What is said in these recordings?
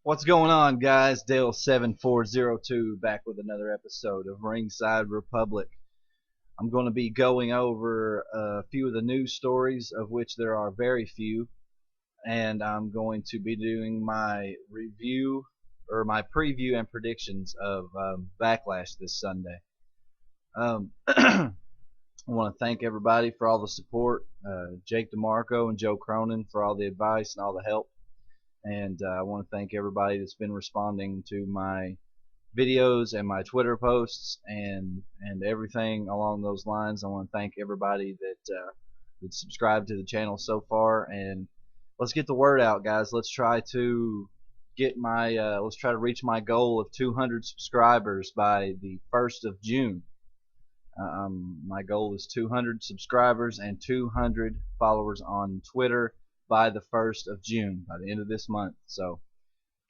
What's going on, guys? Dale7402 back with another episode of Ringside Republic. I'm going to be going over a few of the news stories, of which there are very few, and I'm going to be doing my review or my preview and predictions of Backlash this Sunday. I want to thank everybody for all the support, Jake DeMarco and Joe Cronin for all the advice and all the help. And I want to thank everybody that's been responding to my videos and my Twitter posts and everything along those lines. I want to thank everybody that subscribed to the channel so far, and let's get the word out, guys. Let's try to reach my goal of 200 subscribers by the 1st of June. My goal is 200 subscribers and 200 followers on Twitter by the 1st of June, by the end of this month. So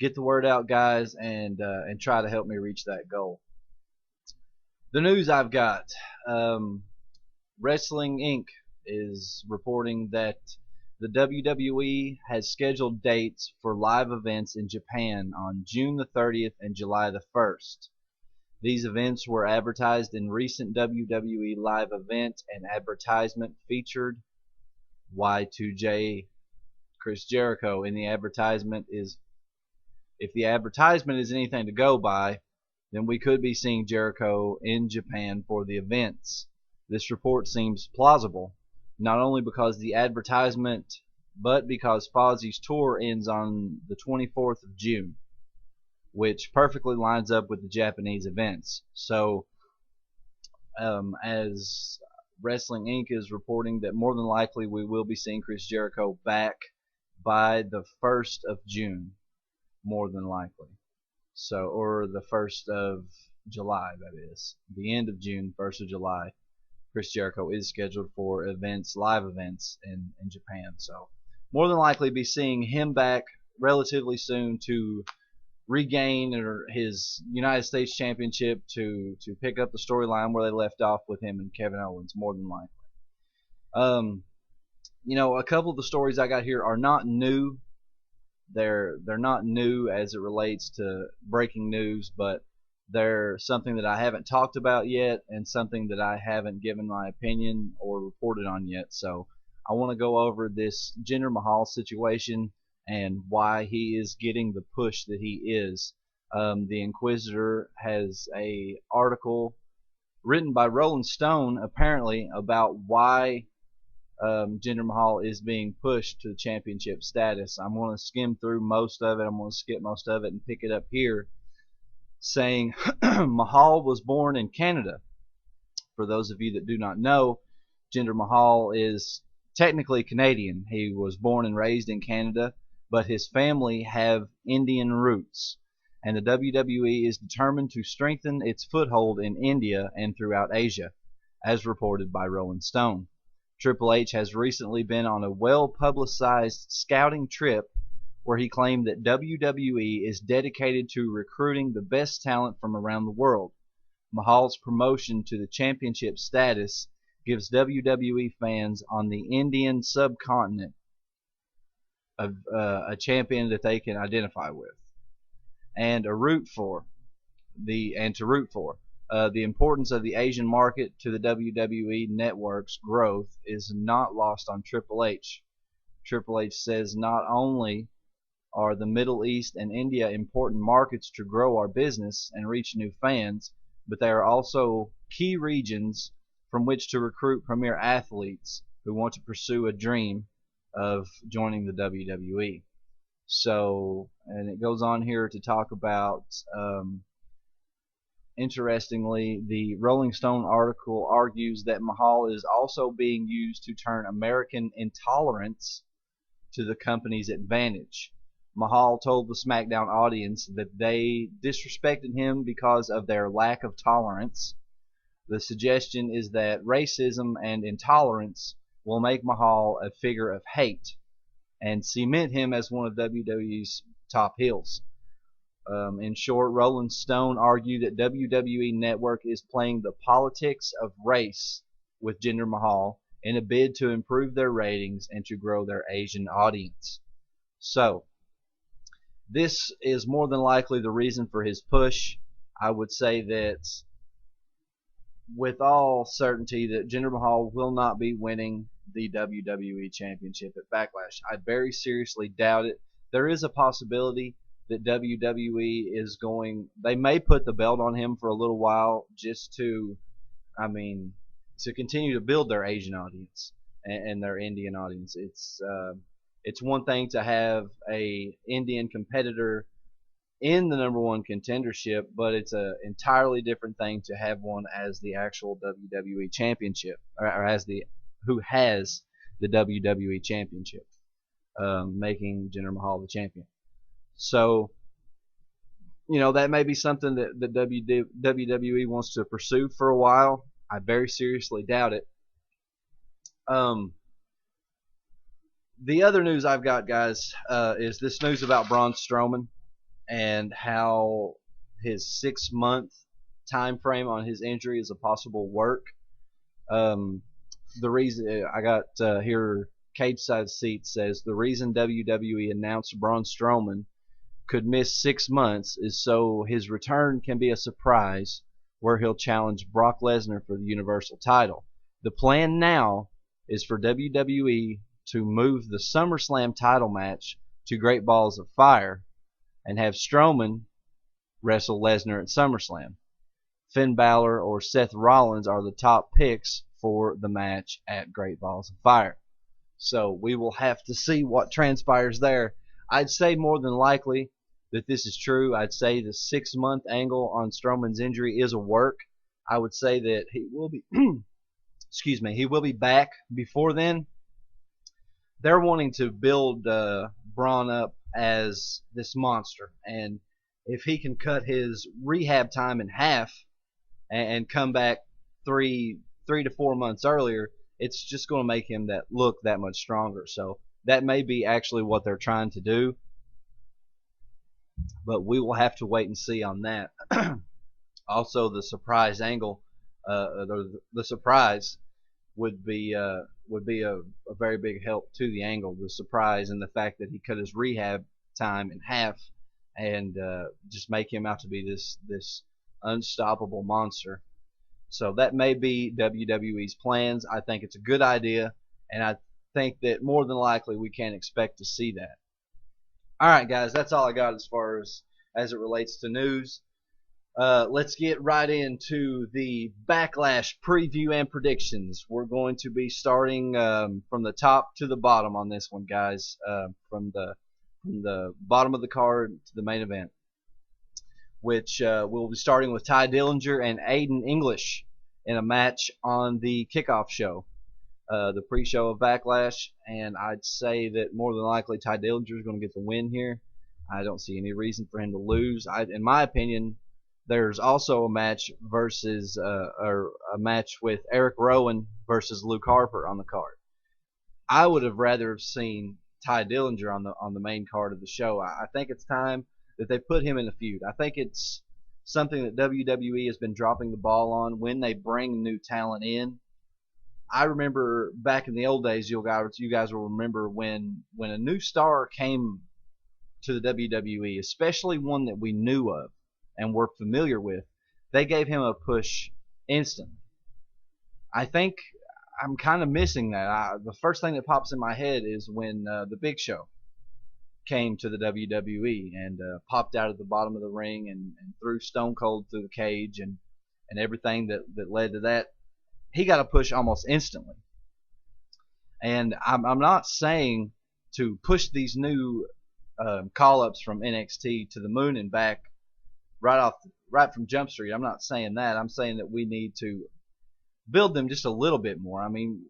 get the word out, guys, and try to help me reach that goal. The news I've got, Wrestling Inc. is reporting that the WWE has scheduled dates for live events in Japan on June the 30th and July the 1st. These events were advertised in recent WWE live event, and advertisement featured Y2J Chris Jericho. In the advertisement is, if the advertisement is anything to go by, then we could be seeing Jericho in Japan for the events. This report seems plausible, not only because the advertisement, but because Fozzie's tour ends on the 24th of June, which perfectly lines up with the Japanese events. So, as Wrestling Inc. is reporting that more than likely we will be seeing Chris Jericho back by the 1st of June, more than likely. So, or the 1st of July, that is. The end of June, 1st of July, Chris Jericho is scheduled for events, live events in Japan. So, more than likely be seeing him back relatively soon to regain his United States Championship, to pick up the storyline where they left off with him and Kevin Owens, more than likely. A couple of the stories I got here are not new. They're not new as it relates to breaking news, but they're something that I haven't talked about yet and something that I haven't given my opinion or reported on yet. So I want to go over this Jinder Mahal situation and why he is getting the push that he is. The Inquisitor has a article written by Rolling Stone apparently about why Jinder Mahal is being pushed to the championship status. I'm going to skim through most of it. I'm going to skip most of it and pick it up here, saying Mahal was born in Canada. For those of you that do not know, Jinder Mahal is technically Canadian. He was born and raised in Canada, but his family have Indian roots, and the WWE is determined to strengthen its foothold in India and throughout Asia, as reported by Rolling Stone. Triple H has recently been on a well-publicized scouting trip where he claimed that WWE is dedicated to recruiting the best talent from around the world. Mahal's promotion to the championship status gives WWE fans on the Indian subcontinent a champion that they can identify with and to root for. The importance of the Asian market to the WWE network's growth is not lost on Triple H. Triple H says not only are the Middle East and India important markets to grow our business and reach new fans, but they are also key regions from which to recruit premier athletes who want to pursue a dream of joining the WWE. So, and it goes on here to talk about, interestingly, the Rolling Stone article argues that Mahal is also being used to turn American intolerance to the company's advantage. Mahal told the SmackDown audience that they disrespected him because of their lack of tolerance. The suggestion is that racism and intolerance will make Mahal a figure of hate and cement him as one of WWE's top heels. In short, Rolling Stone argued that WWE Network is playing the politics of race with Jinder Mahal in a bid to improve their ratings and to grow their Asian audience. So, This is more than likely the reason for his push. I would say that with all certainty that Jinder Mahal will not be winning the WWE Championship at Backlash. I very seriously doubt it. There is a possibility that WWE is going, they may put the belt on him for a little while just to, I mean, to continue to build their Asian audience and their Indian audience. It's one thing to have a Indian competitor in the number one contendership, but it's an entirely different thing to have one as the actual WWE Championship, or as the who has the WWE Championship, making Jinder Mahal the champion. So, that may be something that the WWE wants to pursue for a while. I very seriously doubt it. The other news I've got, guys, is this news about Braun Strowman and how his 6-month time frame on his injury is a possible work. The reason I got here, Cage Side Seat says the reason WWE announced Braun Strowman could miss 6 months is so his return can be a surprise, where he'll challenge Brock Lesnar for the Universal title. The plan now is for WWE to move the SummerSlam title match to Great Balls of Fire and have Strowman wrestle Lesnar at SummerSlam. Finn Balor or Seth Rollins are the top picks for the match at Great Balls of Fire. So we will have to see what transpires there. I'd say more than likely that this is true. I'd say the 6-month angle on Strowman's injury is a work. I would say that he will be excuse me, he will be back before then. They're wanting to build Braun up as this monster, and if he can cut his rehab time in half and come back 3 to 4 months earlier, it's just going to make him look that much stronger. So that may be actually what they're trying to do, but we will have to wait and see on that. Also, the surprise angle, the surprise would be a very big help to the angle. The surprise and the fact that he cut his rehab time in half and just make him out to be this unstoppable monster. So that may be WWE's plans. I think it's a good idea, and I think that more than likely we can expect to see that. All right, guys, that's all I got as far as it relates to news. Let's get right into the Backlash preview and predictions. We're going to be starting from the top to the bottom on this one, guys. From the bottom of the card to the main event, which we'll be starting with Ty Dillinger and Aiden English in a match on the kickoff show, the pre-show of Backlash. And I'd say that more than likely Ty Dillinger is going to get the win here. I don't see any reason for him to lose. In my opinion, there's also a match or a match with Eric Rowan versus Luke Harper on the card. I would have rather have seen Ty Dillinger on the main card of the show. I think it's time that they put him in a feud. I think it's something that WWE has been dropping the ball on when they bring new talent in. I remember back in the old days, you guys will remember when a new star came to the WWE, especially one that we knew of and were familiar with, they gave him a push instantly. I think I'm kind of missing that. The first thing that pops in my head is when the Big Show came to the WWE and popped out at the bottom of the ring and threw Stone Cold through the cage and everything that led to that. He got a push almost instantly. And I'm not saying to push these new call-ups from NXT to the moon and back right from Jump Street. I'm not saying that. I'm saying that we need to build them just a little bit more. I mean,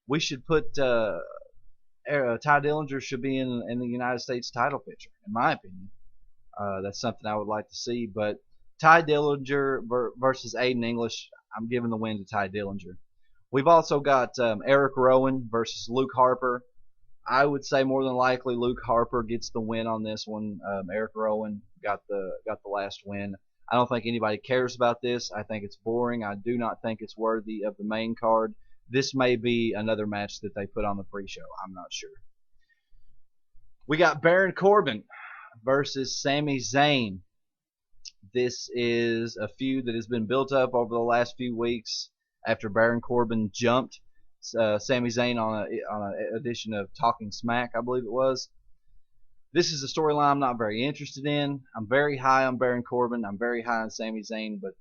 we should put Ty Dillinger should be in the United States title picture, in my opinion. That's something I would like to see. But Ty Dillinger versus Aiden English, I'm giving the win to Ty Dillinger. We've also got Eric Rowan versus Luke Harper. I would say more than likely Luke Harper gets the win on this one. Eric Rowan got the last win. I don't think anybody cares about this. I think it's boring. I do not think it's worthy of the main card. This may be another match that they put on the pre-show. I'm not sure. We got Baron Corbin versus Sami Zayn. This is a feud that has been built up over the last few weeks after Baron Corbin jumped Sami Zayn on an edition of Talking Smack, I believe it was. This is a storyline I'm not very interested in. I'm very high on Baron Corbin. I'm very high on Sami Zayn, but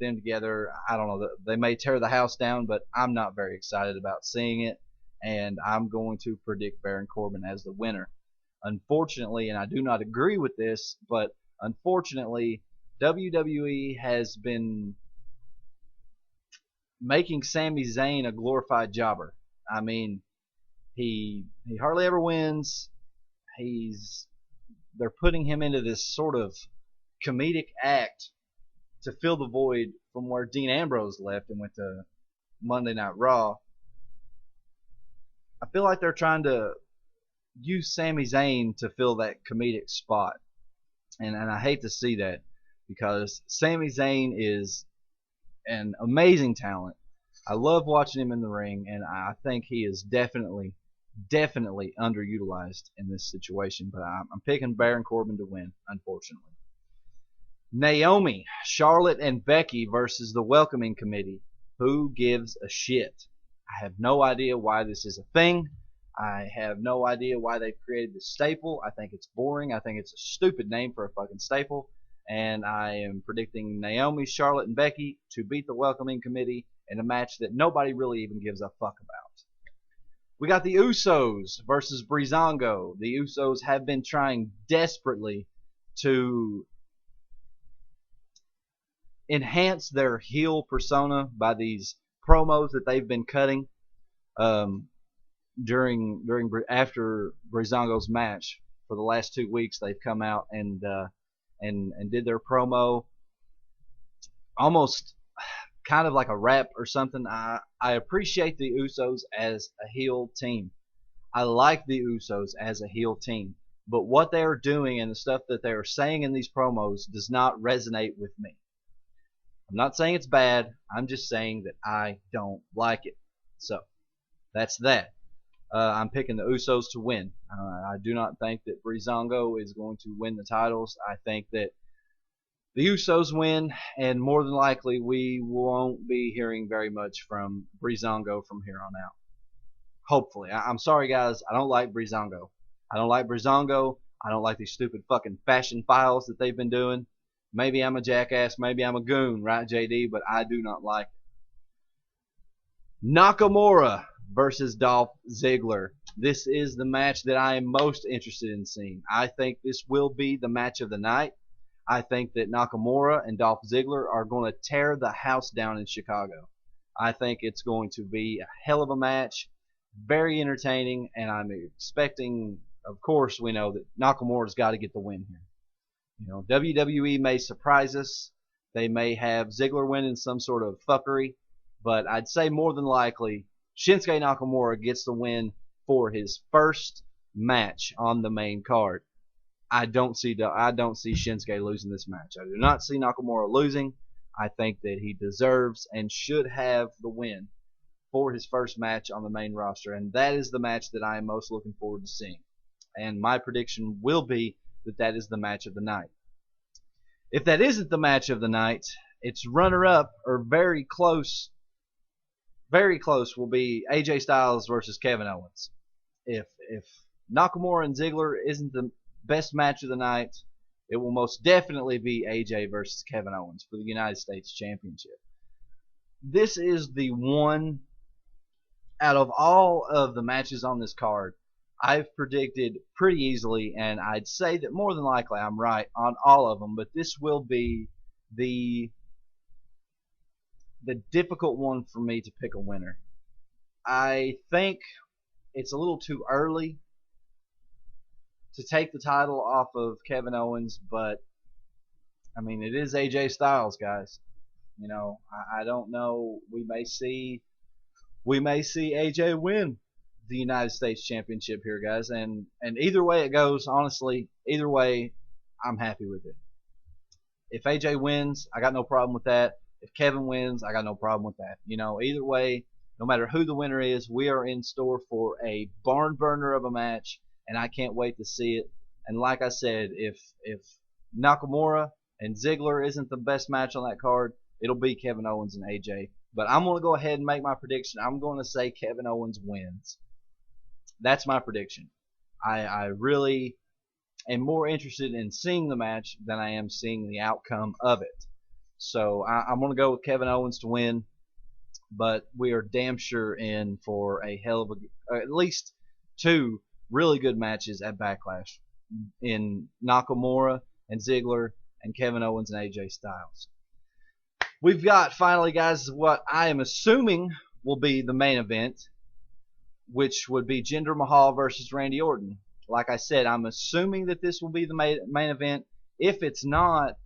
them together, I don't know. They may tear the house down, but I'm not very excited about seeing it, and I'm going to predict Baron Corbin as the winner. Unfortunately, and I do not agree with this, but unfortunately, WWE has been making Sami Zayn a glorified jobber. I mean, he hardly ever wins. They're putting him into this sort of comedic act to fill the void from where Dean Ambrose left and went to Monday Night Raw. I feel like they're trying to use Sami Zayn to fill that comedic spot, and I hate to see that because Sami Zayn is an amazing talent. I love watching him in the ring, and I think he is definitely underutilized in this situation. But I'm picking Baron Corbin to win, unfortunately. Naomi, Charlotte, and Becky versus the Welcoming Committee. Who gives a shit? I have no idea why this is a thing. I have no idea why they've created this staple. I think it's boring. I think it's a stupid name for a fucking staple. And I am predicting Naomi, Charlotte, and Becky to beat the Welcoming Committee in a match that nobody really even gives a fuck about. We got the Usos versus Breezango. The Usos have been trying desperately to enhance their heel persona by these promos that they've been cutting after Breezango's match. For the last 2 weeks, they've come out and did their promo almost kind of like a rap or something. I appreciate the Usos as a heel team. I like the Usos as a heel team. But what they are doing and the stuff that they are saying in these promos does not resonate with me. I'm not saying it's bad. I'm just saying that I don't like it. So, that's that. I'm picking the Usos to win. I do not think that Breezango is going to win the titles. I think that the Usos win, and more than likely we won't be hearing very much from Breezango from here on out. Hopefully. I'm sorry, guys. I don't like Breezango. I don't like Breezango. I don't like these stupid fucking fashion files that they've been doing. Maybe I'm a jackass. Maybe I'm a goon, right, JD? But I do not like it. Nakamura versus Dolph Ziggler. This is the match that I am most interested in seeing. I think this will be the match of the night. I think that Nakamura and Dolph Ziggler are going to tear the house down in Chicago. I think it's going to be a hell of a match, very entertaining, and I'm expecting, of course, we know that Nakamura's got to get the win here. You know, WWE may surprise us. They may have Ziggler winning some sort of fuckery, but I'd say more than likely Shinsuke Nakamura gets the win for his first match on the main card. I don't see Shinsuke losing this match. I do not see Nakamura losing. I think that he deserves and should have the win for his first match on the main roster, and that is the match that I am most looking forward to seeing. And my prediction will be that that is the match of the night. If that isn't the match of the night, its runner-up, or very close will be AJ Styles versus Kevin Owens. If Nakamura and Ziggler isn't the best match of the night, it will most definitely be AJ versus Kevin Owens for the United States Championship. This is the one out of all of the matches on this card I've predicted pretty easily, and I'd say that more than likely I'm right on all of them, but this will be the difficult one for me to pick a winner. I think it's a little too early to take the title off of Kevin Owens, but I mean, it is AJ Styles, guys. You know, I don't know. We may see AJ win the United States Championship here, guys. And either way it goes, honestly, either way, I'm happy with it. If AJ wins, I got no problem with that. If Kevin wins, I got no problem with that. You know, either way, no matter who the winner is, we are in store for a barn burner of a match, and I can't wait to see it. And like I said, if Nakamura and Ziggler isn't the best match on that card, it'll be Kevin Owens and AJ. But I'm going to go ahead and make my prediction. I'm going to say Kevin Owens wins. That's my prediction. I really am more interested in seeing the match than I am seeing the outcome of it. So I'm going to go with Kevin Owens to win. But we are damn sure in for a hell of at least two really good matches at Backlash in Nakamura and Ziggler and Kevin Owens and AJ Styles. We've got, finally, guys, what I am assuming will be the main event, which would be Jinder Mahal versus Randy Orton. Like I said, I'm assuming that this will be the main event. If it's not,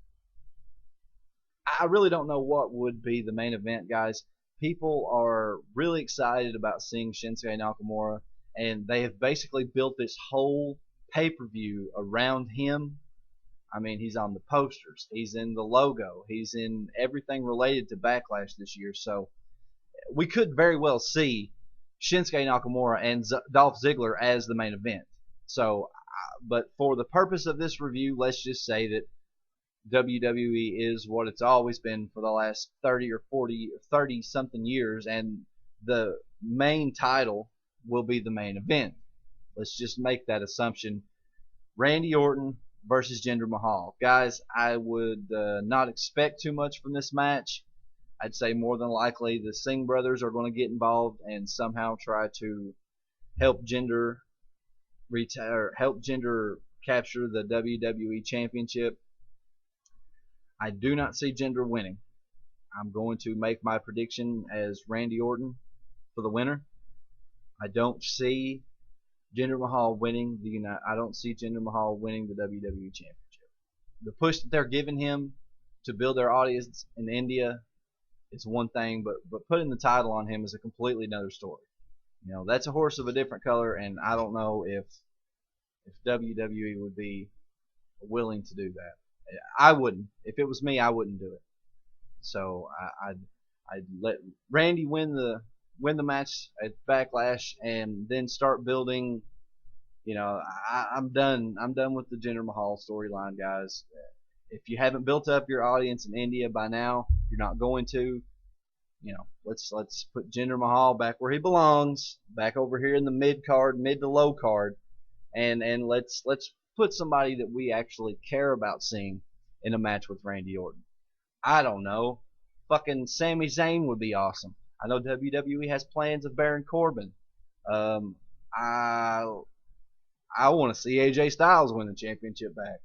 I really don't know what would be the main event, guys. People are really excited about seeing Shinsuke Nakamura, and they have basically built this whole pay-per-view around him. I mean, he's on the posters, he's in the logo, he's in everything related to Backlash this year. So we could very well see Shinsuke Nakamura and Dolph Ziggler as the main event. So, but for the purpose of this review, let's just say that WWE is what it's always been for the last 30 or 40 or 30 something years, and the main title will be the main event. Let's just make that assumption. Randy Orton versus Jinder Mahal. Guys, I would not expect too much from this match. I'd say more than likely the Singh brothers are going to get involved and somehow try to help Jinder capture the WWE Championship. I do not see Jinder winning. I'm going to make my prediction as Randy Orton for the winner. I don't see Jinder Mahal winning I don't see Jinder Mahal winning the WWE Championship. The push that they're giving him to build their audience in India is one thing, but putting the title on him is a completely another story. You know, that's a horse of a different color, and I don't know if WWE would be willing to do that. I wouldn't. If it was me, I wouldn't do it. So I'd let Randy win the match at Backlash, and then start building. You know, I'm done. I'm done with the Jinder Mahal storyline, guys. If you haven't built up your audience in India by now, you're not going to. You know, let's put Jinder Mahal back where he belongs, back over here in the mid to low card, and let's put somebody that we actually care about seeing in a match with Randy Orton. I don't know. Fucking Sami Zayn would be awesome. I know WWE has plans of Baron Corbin. I want to see AJ Styles win the championship back.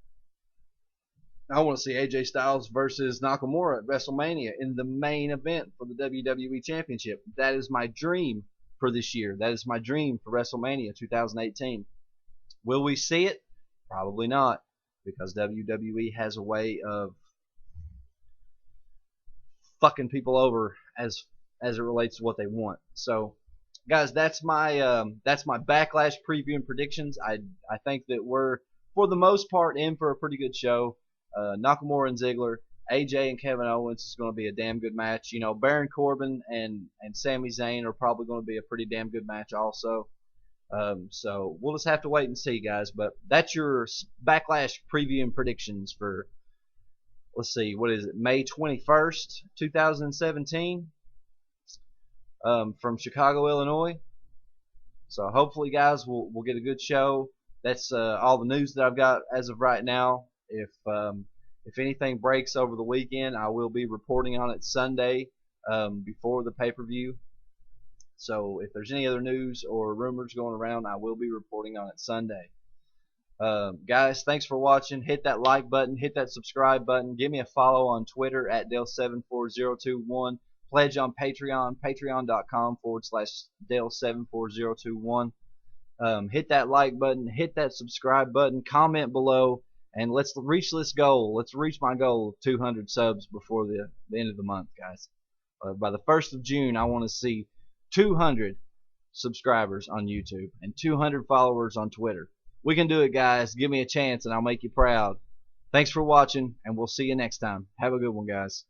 I want to see AJ Styles versus Nakamura at WrestleMania in the main event for the WWE Championship. That is my dream for this year. That is my dream for WrestleMania 2018. Will we see it? Probably not, because WWE has a way of fucking people over as it relates to what they want. So, guys, that's my Backlash preview and predictions. I think that we're, for the most part, in for a pretty good show. Nakamura and Ziggler, AJ and Kevin Owens is going to be a damn good match. You know, Baron Corbin and Sami Zayn are probably going to be a pretty damn good match also. So we'll just have to wait and see, guys. But that's your Backlash preview and predictions for, let's see, what is it, May 21st, 2017, from Chicago, Illinois. So hopefully, guys, we'll get a good show. That's all the news that I've got as of right now. If anything breaks over the weekend, I will be reporting on it Sunday before the pay-per-view. So if there's any other news or rumors going around, I will be reporting on it Sunday. Guys, thanks for watching. Hit that like button. Hit that subscribe button. Give me a follow on Twitter at Dale74021. Pledge on Patreon, patreon.com/Dale74021. Hit that like button. Hit that subscribe button. Comment below. And let's reach this goal. Let's reach my goal of 200 subs before the end of the month, guys. By the 1st of June, I want to see 200 subscribers on YouTube and 200 followers on Twitter. We can do it, guys. Give me a chance and I'll make you proud. Thanks for watching, and we'll see you next time. Have a good one, guys.